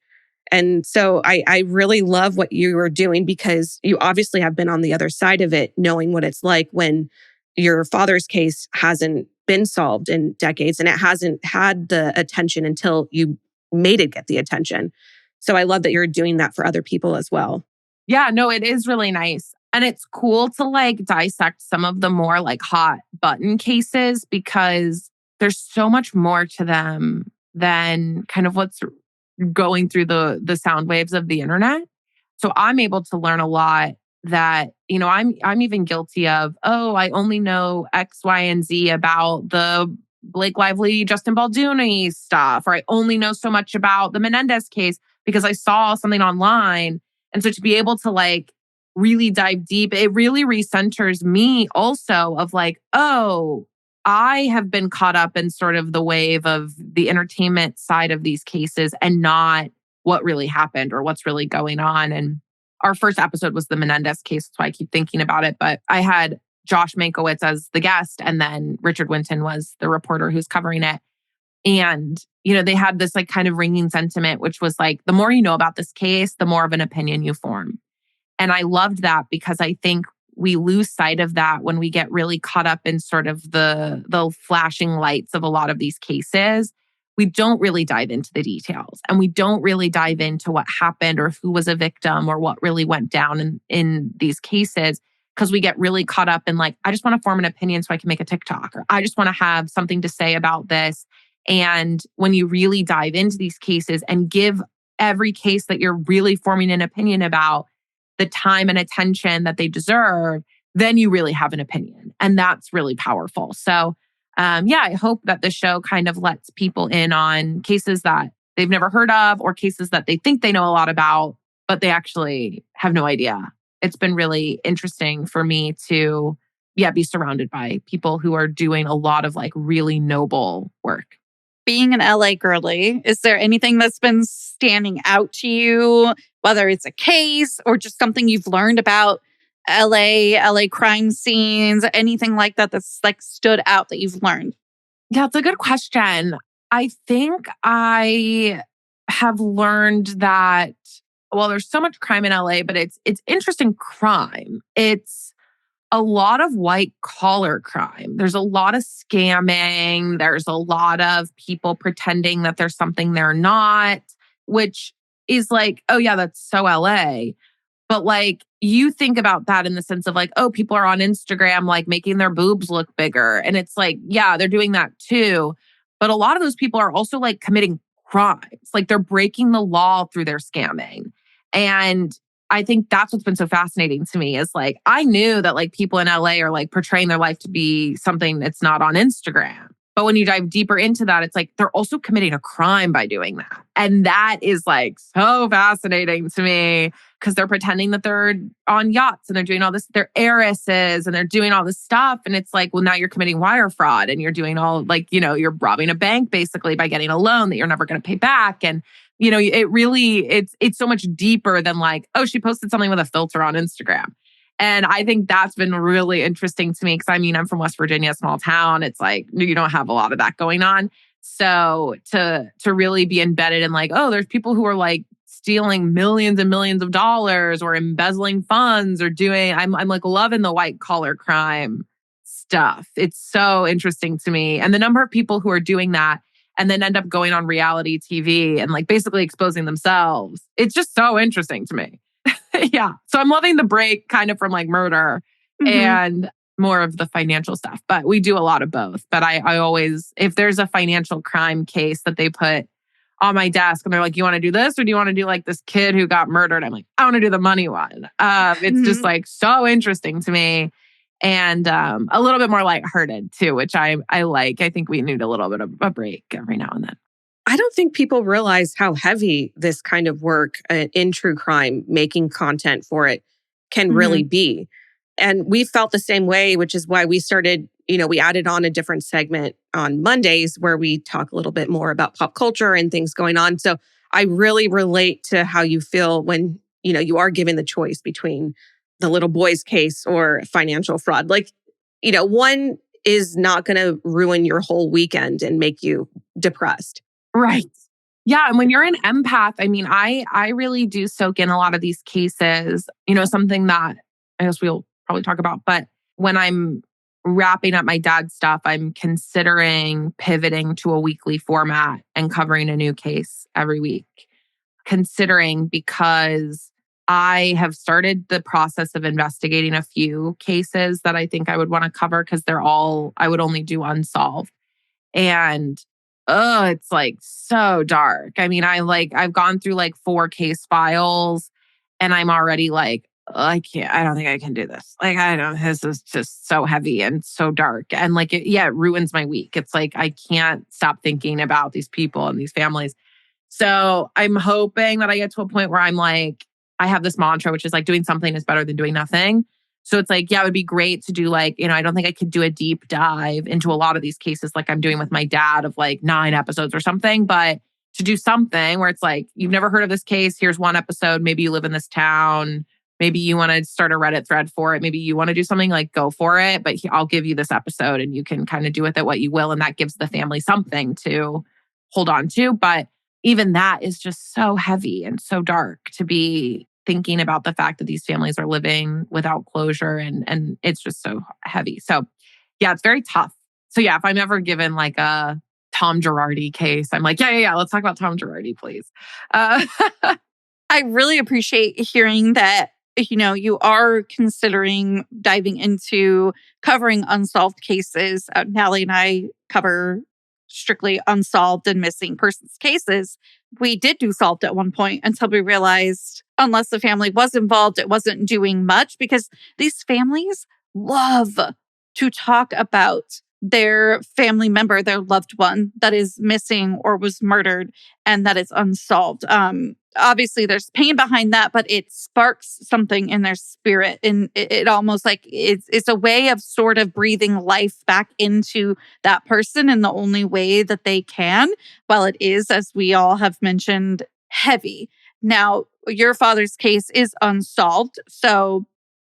And so I really love what you are doing, because you obviously have been on the other side of it, knowing what it's like when your father's case hasn't been solved in decades and it hasn't had the attention until you made it get the attention. So I love that you're doing that for other people as well. Yeah, no, it is really nice. And it's cool to like dissect some of the more like hot button cases, because there's so much more to them than kind of what's going through the sound waves of the internet. So I'm able to learn a lot that, I'm even guilty of, I only know X, Y, and Z about the Blake Lively, Justin Baldoni stuff, or I only know so much about the Menendez case because I saw something online. And so to be able to like really dive deep, it really recenters me also of like, I have been caught up in sort of the wave of the entertainment side of these cases and not what really happened or what's really going on. And our first episode was the Menendez case. That's why I keep thinking about it. But I had Josh Mankiewicz as the guest, and then Richard Winton was the reporter who's covering it. And, they had this like kind of ringing sentiment, which was like, the more you know about this case, the more of an opinion you form. And I loved that, because I think we lose sight of that when we get really caught up in sort of the flashing lights of a lot of these cases. We don't really dive into the details, and we don't really dive into what happened or who was a victim or what really went down in these cases, because we get really caught up in like, I just want to form an opinion so I can make a TikTok, or I just want to have something to say about this. And when you really dive into these cases and give every case that you're really forming an opinion about the time and attention that they deserve, then you really have an opinion. And that's really powerful. So I hope that the show kind of lets people in on cases that they've never heard of, or cases that they think they know a lot about, but they actually have no idea. It's been really interesting for me to, be surrounded by people who are doing a lot of like really noble work. Being an LA girly, is there anything that's been standing out to you, whether it's a case or just something you've learned about LA crime scenes, anything like that that's like stood out that you've learned? Yeah, it's a good question. I think I have learned that, there's so much crime in LA, but it's interesting crime. It's a lot of white collar crime. There's a lot of scamming. There's a lot of people pretending that there's something they're not, which is like, oh yeah, that's so LA. But like, you think about that in the sense of like, people are on Instagram, like making their boobs look bigger. And it's like, yeah, they're doing that too. But a lot of those people are also like committing crimes. Like they're breaking the law through their scamming. And I think that's what's been so fascinating to me is like, I knew that like people in LA are like portraying their life to be something that's not on Instagram. But when you dive deeper into that, it's like they're also committing a crime by doing that. And that is like so fascinating to me, because they're pretending that they're on yachts and they're doing all this, they're heiresses and they're doing all this stuff. And it's like, well, now you're committing wire fraud and you're doing all like, you're robbing a bank basically by getting a loan that you're never going to pay back. And it really, it's so much deeper than like, she posted something with a filter on Instagram. And I think that's been really interesting to me, because I'm from West Virginia, small town. It's like, you don't have a lot of that going on. So to really be embedded in like, there's people who are like stealing millions and millions of dollars or embezzling funds or doing, I'm like loving the white collar crime stuff. It's so interesting to me. And the number of people who are doing that and then end up going on reality TV and like basically exposing themselves. It's just so interesting to me. Yeah. So I'm loving the break kind of from like murder and more of the financial stuff. But we do a lot of both. But I always, if there's a financial crime case that they put on my desk and they're like, you want to do this or do you want to do like this kid who got murdered? I'm like, I want to do the money one. It's just like so interesting to me. And a little bit more lighthearted too, which I like. I think we need a little bit of a break every now and then. I don't think people realize how heavy this kind of work in true crime, making content for it, can really be. And we felt the same way, which is why we started, we added on a different segment on Mondays where we talk a little bit more about pop culture and things going on. So I really relate to how you feel when, you are given the choice between the little boy's case or financial fraud. Like, one is not going to ruin your whole weekend and make you depressed. Right. Yeah. And when you're an empath, I mean, I really do soak in a lot of these cases, something that I guess we'll probably talk about. But when I'm wrapping up my dad's stuff, I'm considering pivoting to a weekly format and covering a new case every week. Considering because I have started the process of investigating a few cases that I think I would want to cover because I would only do unsolved. And it's like so dark. I mean, I've gone through like 4 case files and I'm already like, I don't think I can do this. Like, this is just so heavy and so dark. And like, it ruins my week. It's like, I can't stop thinking about these people and these families. So I'm hoping that I get to a point where I'm like, I have this mantra, which is like doing something is better than doing nothing. So it's like, it would be great to do like, I don't think I could do a deep dive into a lot of these cases like I'm doing with my dad of like 9 episodes or something, but to do something where it's like, you've never heard of this case, here's 1 episode, maybe you live in this town, maybe you want to start a Reddit thread for it, maybe you want to do something, like go for it, but I'll give you this episode and you can kind of do with it what you will, and that gives the family something to hold on to. But even that is just so heavy and so dark to be thinking about the fact that these families are living without closure and it's just so heavy. So yeah, it's very tough. So yeah, if I'm ever given like a Tom Girardi case, I'm like, yeah, let's talk about Tom Girardi, please. I really appreciate hearing that, you are considering diving into covering unsolved cases. Natalie and I cover strictly unsolved and missing persons cases. We did do solved at one point until we realized unless the family was involved, it wasn't doing much because these families love to talk about their family member, their loved one that is missing or was murdered and that is unsolved. Obviously, there's pain behind that, but it sparks something in their spirit. And it almost like it's a way of sort of breathing life back into that person in the only way that they can, while it is, as we all have mentioned, heavy. Now, your father's case is unsolved. So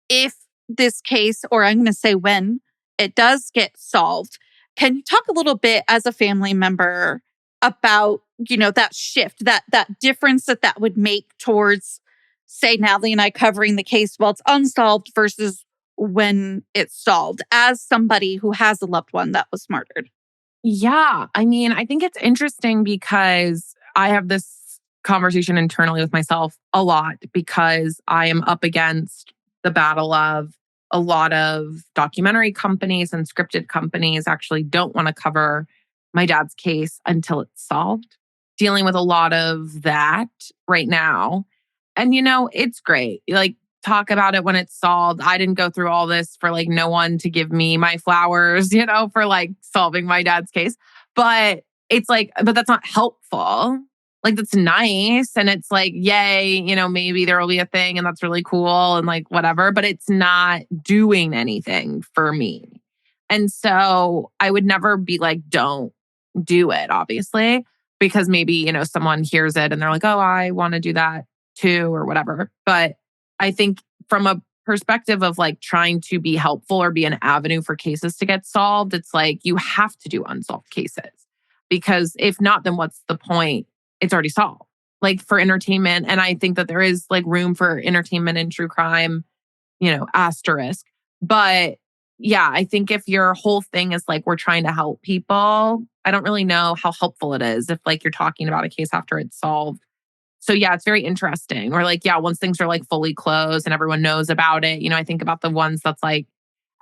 if this case, or I'm going to say when it does get solved, can you talk a little bit as a family member about, that shift, that difference that would make towards, say, Natalie and I covering the case while it's unsolved versus when it's solved, as somebody who has a loved one that was murdered? Yeah. I mean, I think it's interesting because I have this conversation internally with myself a lot because I am up against the battle of a lot of documentary companies and scripted companies actually don't want to cover my dad's case until it's solved. Dealing with a lot of that right now. And, it's great. Like, talk about it when it's solved. I didn't go through all this for like no one to give me my flowers, for like solving my dad's case. But it's like, but that's not helpful. Like, that's nice. And it's like, yay, maybe there will be a thing and that's really cool and like whatever, but it's not doing anything for me. And so I would never be like, don't do it, obviously, because maybe, someone hears it and they're like, oh, I want to do that too or whatever. But I think from a perspective of like trying to be helpful or be an avenue for cases to get solved, it's like you have to do unsolved cases because if not, then what's the point? It's already solved. Like for entertainment. And I think that there is like room for entertainment in true crime, asterisk. But yeah, I think if your whole thing is like, we're trying to help people, I don't really know how helpful it is if like you're talking about a case after it's solved So yeah, it's very interesting. Or like, yeah, once things are like fully closed and everyone knows about it, I think about the ones that's like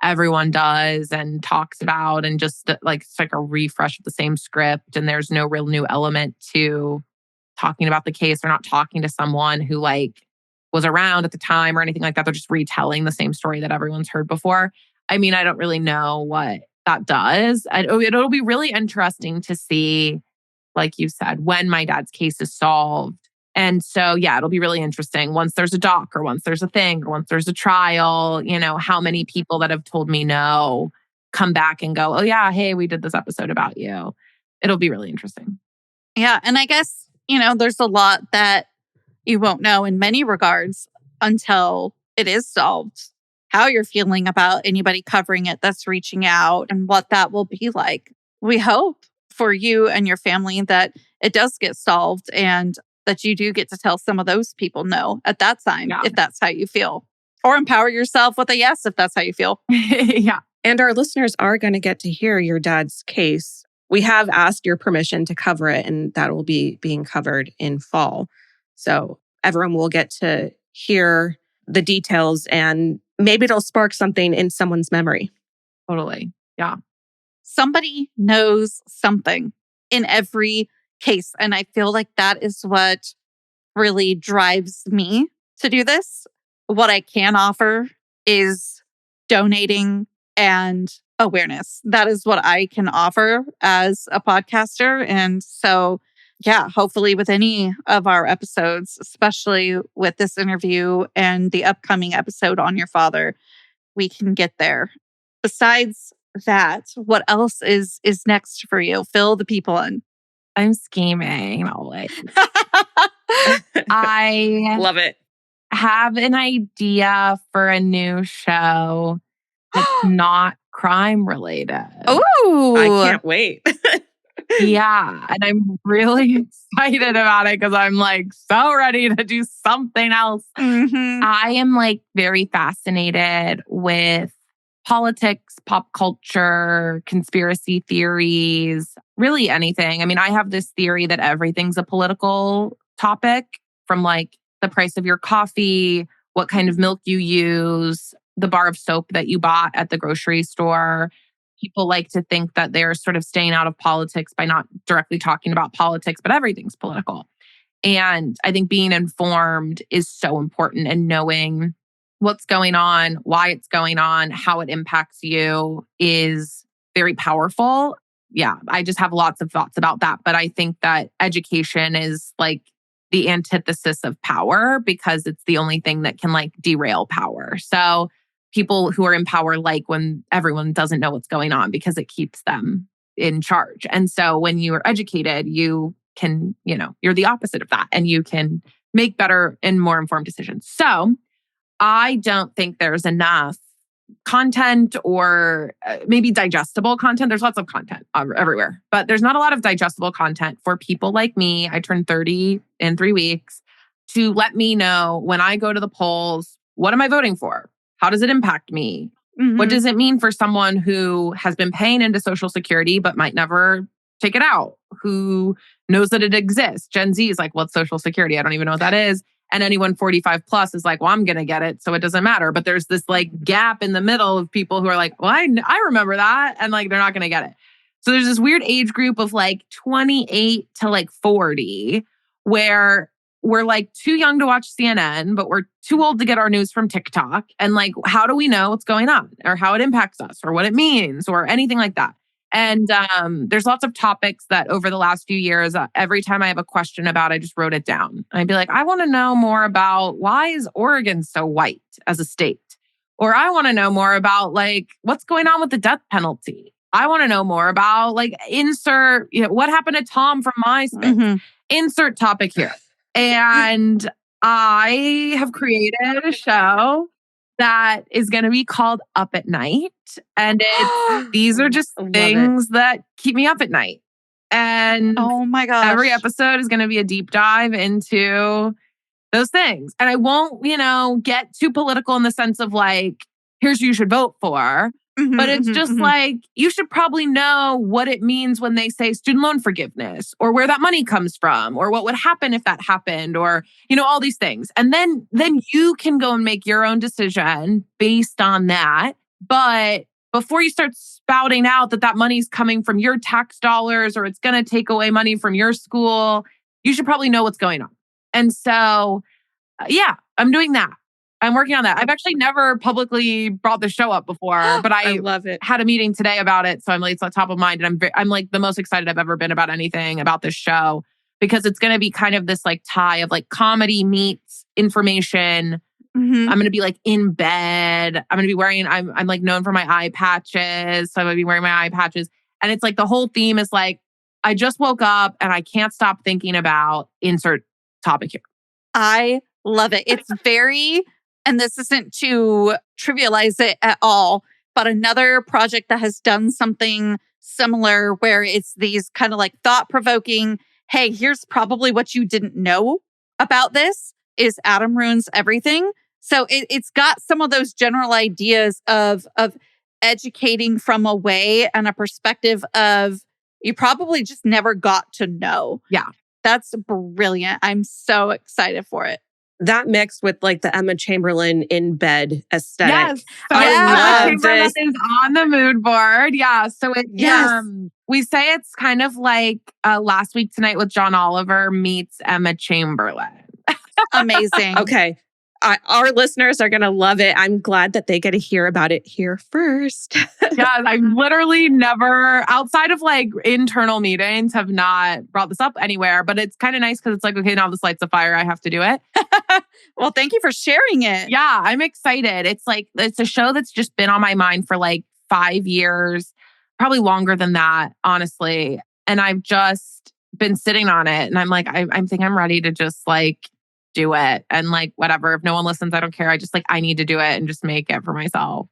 everyone does and talks about, and just like it's like a refresh of the same script, and there's no real new element to talking about the case. They're not talking to someone who like was around at the time or anything like that. They're just retelling the same story that everyone's heard before. I don't really know what that does. It'll be really interesting to see, like you said, when my dad's case is solved. And so, yeah, it'll be really interesting once there's a doc or once there's a thing or once there's a trial, how many people that have told me no come back and go, oh yeah, hey, we did this episode about you. It'll be really interesting. Yeah. And I guess, there's a lot that you won't know in many regards until it is solved. How you're feeling about anybody covering it that's reaching out and what that will be like. We hope for you and your family that it does get solved and that you do get to tell some of those people no at that time, if that's how you feel. Or empower yourself with a yes if that's how you feel. Yeah. And our listeners are going to get to hear your dad's case. We have asked your permission to cover it, and that will be being covered in fall. So everyone will get to hear the details, and maybe it'll spark something in someone's memory. Totally. Yeah. Somebody knows something in every case. And I feel like that is what really drives me to do this. What I can offer is donating and awareness. That is what I can offer as a podcaster. And so, yeah, hopefully with any of our episodes, especially with this interview and the upcoming episode on your father, we can get there. Besides that, what else is next for you? Fill the people in. I'm scheming always. I love it. Have an idea for a new show that's not crime related. Oh, I can't wait. Yeah. And I'm really excited about it because I'm like so ready to do something else. Mm-hmm. I am like very fascinated with politics, pop culture, conspiracy theories, really anything. I have this theory that everything's a political topic, from like the price of your coffee, what kind of milk you use, the bar of soap that you bought at the grocery store. People like to think that they're sort of staying out of politics by not directly talking about politics, but everything's political. And I think being informed is so important, and knowing what's going on, why it's going on, how it impacts you is very powerful. Yeah, I just have lots of thoughts about that. But I think that education is like the antithesis of power, because it's the only thing that can like derail power. So people who are in power like when everyone doesn't know what's going on, because it keeps them in charge. And so when you are educated, you can, you're the opposite of that, and you can make better and more informed decisions. So I don't think there's enough content, or maybe digestible content. There's lots of content everywhere, but there's not a lot of digestible content for people like me. I turned 30 in 3 weeks, to let me know when I go to the polls, what am I voting for? How does it impact me? Mm-hmm. What does it mean for someone who has been paying into Social Security but might never take it out, who knows that it exists? Gen Z is like, what's Social Security? I don't even know what that is. And anyone 45 plus is like, well, I'm going to get it, so it doesn't matter. But there's this like gap in the middle of people who are like, well, I remember that. And like, they're not going to get it. So there's this weird age group of like 28 to like 40 where we're like too young to watch CNN, but we're too old to get our news from TikTok. And like, how do we know what's going on, or how it impacts us, or what it means, or anything like that? And there's lots of topics that over the last few years, every time I have a question about, I just wrote it down. I'd be like, I want to know more about, why is Oregon so white as a state? Or I want to know more about like, what's going on with the death penalty? I want to know more about like, insert, what happened to Tom from MySpace? Mm-hmm. Insert topic here. And I have created a show that is going to be called Up at Night. And these are just things that keep me up at night. And oh my gosh, every episode is going to be a deep dive into those things. And I won't, get too political in the sense of like, here's who you should vote for. But it's just like, you should probably know what it means when they say student loan forgiveness or where that money comes from or what would happen if that happened or, all these things. And then you can go and make your own decision based on that. But before you start spouting out that money's coming from your tax dollars or it's going to take away money from your school, you should probably know what's going on. And so, I'm doing that. I'm working on that. I've actually never publicly brought the show up before, but I love it. Had a meeting today about it. So I'm like, it's on top of mind. And I'm like the most excited I've ever been about anything about this show because it's going to be kind of this like tie of like comedy meets information. I'm going to be like in bed. I'm going to be wearing, I'm like known for my eye patches. So I'm going to be wearing my eye patches. And it's like the whole theme is like, I just woke up and I can't stop thinking about insert topic here. I love it. It's very, and this isn't to trivialize it at all, but another project that has done something similar where it's these kind of like thought-provoking, hey, here's probably what you didn't know about this, is Adam Ruins Everything. So it's got some of those general ideas of educating from a way and a perspective of you probably just never got to know. Yeah. That's brilliant. I'm so excited for it. That mixed with like the Emma Chamberlain in bed aesthetic. Yes. So I love this. this. Is on the mood board. Yeah. So it, we say it's kind of like Last Week Tonight with John Oliver meets Emma Chamberlain. Amazing. Okay. Our listeners are going to love it. I'm glad that they get to hear about it here first. Yeah, I've literally never, outside of like internal meetings, have not brought this up anywhere. But it's kind of nice because it's like, okay, now this lights a fire. I have to do it. Well, thank you for sharing it. Yeah, I'm excited. It's like, it's a show that's just been on my mind for like 5 years, probably longer than that, honestly. And I've just been sitting on it. And I'm like, I think I'm ready to just like do it. And like, whatever, if no one listens, I don't care. I need to do it and just make it for myself.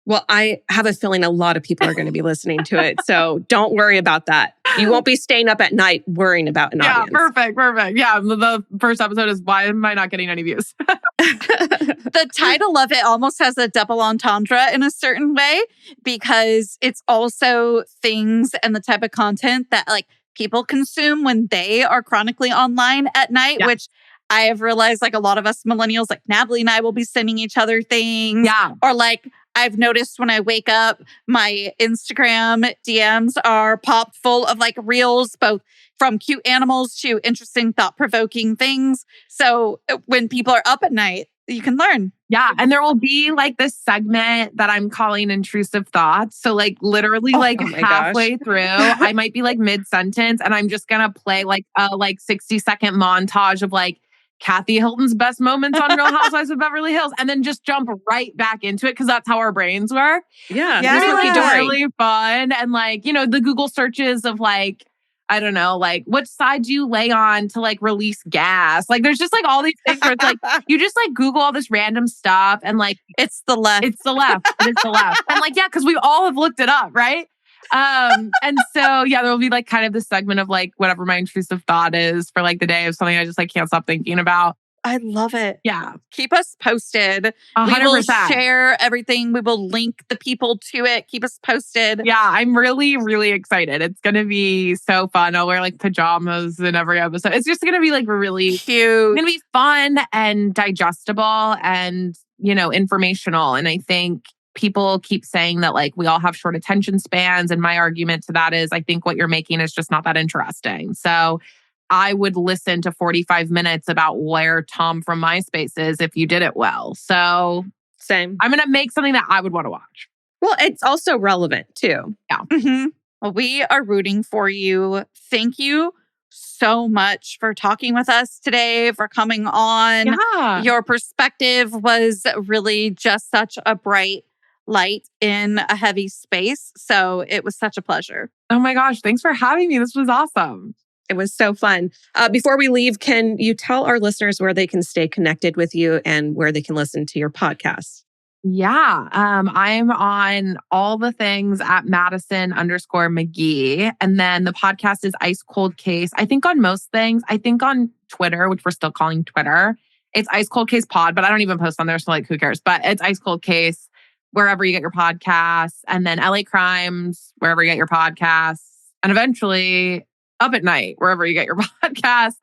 Well, I have a feeling a lot of people are going to be listening to it. So don't worry about that. You won't be staying up at night worrying about an audience. Perfect. Yeah, the first episode is why am I not getting any views? The title of it almost has a double entendre in a certain way because it's also things and the type of content that like people consume when they are chronically online at night, which I have realized like a lot of us millennials, like Natalie and I will be sending each other things. Yeah. Or like I've noticed when I wake up, my Instagram DMs are popped full of like reels, both from cute animals to interesting, thought-provoking things. So when people are up at night, you can learn. Yeah. And there will be like this segment that I'm calling intrusive thoughts. So like literally halfway through, I might be like mid-sentence and I'm just going to play like a 60-second montage of like Kathy Hilton's best moments on Real Housewives of Beverly Hills and then just jump right back into it because that's how our brains work. Yeah. It's really fun. And like, the Google searches of like, I don't know, like which side do you lay on to like release gas? Like there's just like all these things where it's like, you just like Google all this random stuff and like, it's the left. It's the left. It's the left. And like, yeah, because we all have looked it up, right? And so, there will be like kind of this segment of like whatever my intrusive thought is for like the day of something I just like can't stop thinking about. I love it. Yeah. Keep us posted. 100%. We will share everything. We will link the people to it. Keep us posted. Yeah, I'm really, really excited. It's going to be so fun. I'll wear like pajamas in every episode. It's just going to be like really cute. It's going to be fun and digestible and, informational. And I think people keep saying that like we all have short attention spans. And my argument to that is I think what you're making is just not that interesting. So I would listen to 45 minutes about where Tom from MySpace is if you did it well. So same. I'm going to make something that I would want to watch. Well, it's also relevant too. Yeah. Mm-hmm. Well, we are rooting for you. Thank you so much for talking with us today, for coming on. Yeah. Your perspective was really just such a bright light in a heavy space. So it was such a pleasure. Oh my gosh. Thanks for having me. This was awesome. It was so fun. Before we leave, can you tell our listeners where they can stay connected with you and where they can listen to your podcast? Yeah. I'm on all the things at Madison _McGhee. And then the podcast is Ice Cold Case. I think on most things, I think on Twitter, which we're still calling Twitter, it's Ice Cold Case Pod, but I don't even post on there. So like, who cares? But it's Ice Cold Case. wherever you get your podcasts, and then LA Crimes, wherever you get your podcasts, and eventually Up at Night, wherever you get your podcasts.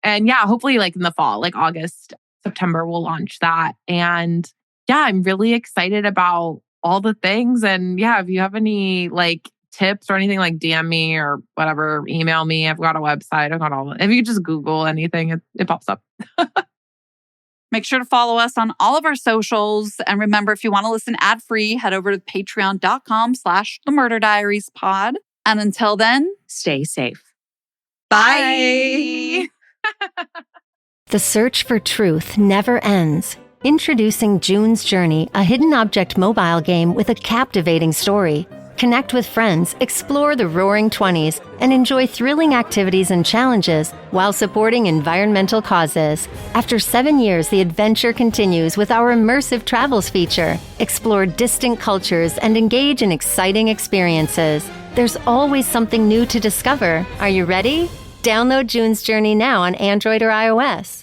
And yeah, hopefully like in the fall, like August, September, we'll launch that. And yeah, I'm really excited about all the things. And yeah, if you have any like tips or anything, like DM me or whatever, email me. I've got a website. I've got all if you just Google anything, it pops up. Make sure to follow us on all of our socials. And remember, if you want to listen ad-free, head over to patreon.com/the Murder Diaries pod. And until then, Stay safe. bye. The search for truth never ends. Introducing June's Journey, a hidden object mobile game with a captivating story. Connect with friends, explore the roaring 20s, and enjoy thrilling activities and challenges while supporting environmental causes. After 7 years, the adventure continues with our immersive travels feature. Explore distant cultures and engage in exciting experiences. There's always something new to discover. Are you ready? Download June's Journey now on Android or iOS.